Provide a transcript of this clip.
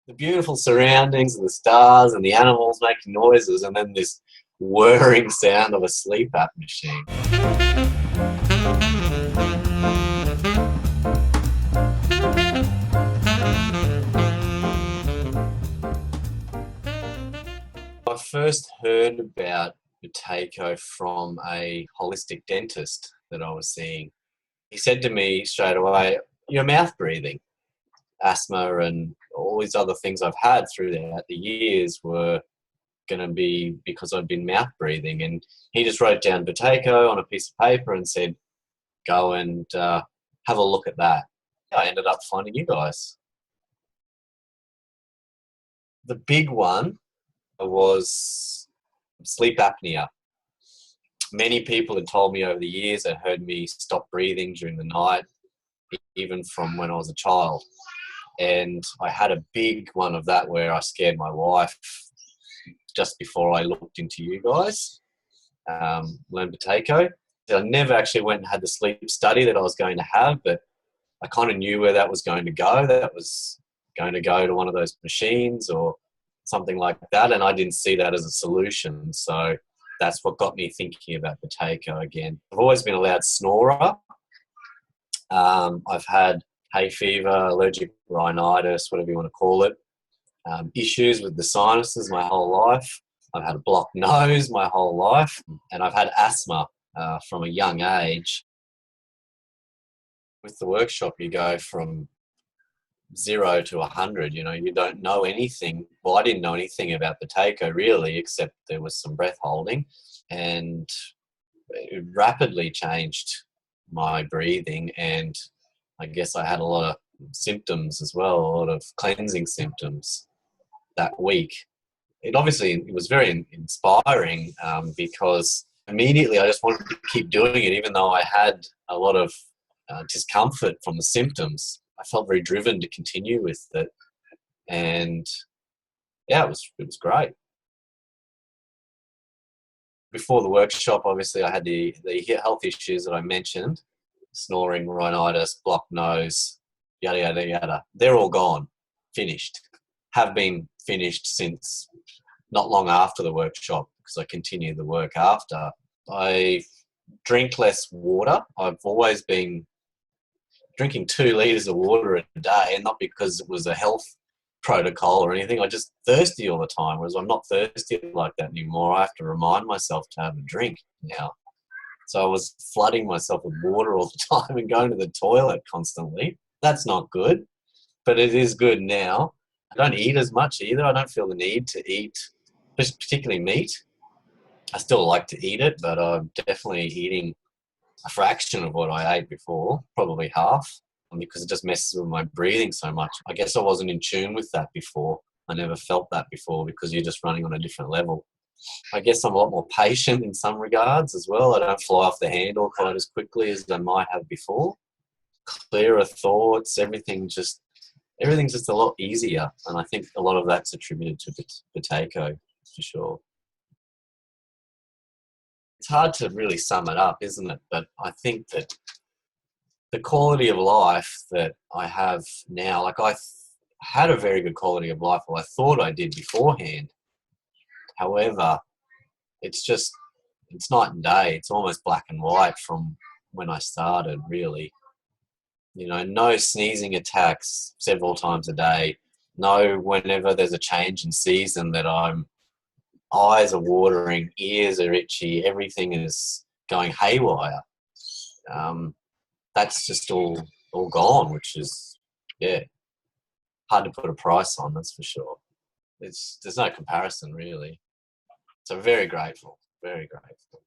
the beautiful surroundings and the stars and the animals making noises, and then this whirring sound of a sleep app machine. I first heard about Buteyko from a holistic dentist that I was seeing. He said to me straight away, "You're mouth breathing." Asthma and all these other things I've had throughout the years were going to be because I'd been mouth breathing. And he just wrote down Buteyko on a piece of paper and said, go and have a look at that. I ended up finding you guys. The big one was sleep apnea. Many people had told me over the years, had heard me stop breathing during the night, even from when I was a child. And I had a big one of that where I scared my wife just before I looked into you guys, Learn Buteyko. I never actually went and had the sleep study that I was going to have, but I kind of knew where that was going to go. That was going to go to one of those machines or something like that, and I didn't see that as a solution. So that's what got me thinking about Buteyko again. I've always been a loud snorer. I've had Hayfever, Allergic, Rhinitis, whatever you want to call it. Issues with the sinuses my whole life. I've had a blocked nose my whole life, and I've had asthma from a young age. With the workshop, you go from 0 to 100. You know, you don't know anything. Well, I didn't know anything about Buteyko really, except there was some breath holding, and it rapidly changed my breathing. And I guess I had a lot of symptoms as well, a lot of cleansing symptoms that week. It was very inspiring because immediately I just wanted to keep doing it, even though I had a lot of discomfort from the symptoms. I felt very driven to continue with it, and yeah, it was great. Before the workshop, obviously, I had the health issues that I mentioned: snoring, rhinitis, blocked nose, yada yada yada. They're all gone, finished. Have been finished since not long after the workshop, because I continued the work after. I drink less water. I've always been drinking 2 litres of water a day, and not because it was a health protocol or anything. I'm just thirsty all the time, whereas I'm not thirsty like that anymore. I have to remind myself to have a drink now. So I was flooding myself with water all the time and going to the toilet constantly. That's not good, but it is good now. I don't eat as much either. I don't feel the need to eat, particularly meat. I still like to eat it, but I'm definitely eating a fraction of what I ate before, probably half, because it just messes with my breathing so much. I guess I wasn't in tune with that before. I never felt that before because you're just running on a different level. I guess I'm a lot more patient in some regards as well. I don't fly off the handle quite as quickly as I might have before. Clearer thoughts, everything's just a lot easier, and I think a lot of that's attributed to Buteyko for sure. It's hard to really sum it up, isn't it? But I think that the quality of life that I have now, like I had a very good quality of life, or I thought I did beforehand. However, it's night and day. It's almost black and white from when I started, really. You know, no sneezing attacks several times a day. No, whenever there's a change in season that eyes are watering, ears are itchy, everything is going haywire. That's just all gone, which is, yeah, hard to put a price on, that's for sure. There's no comparison, really. So very grateful, very grateful.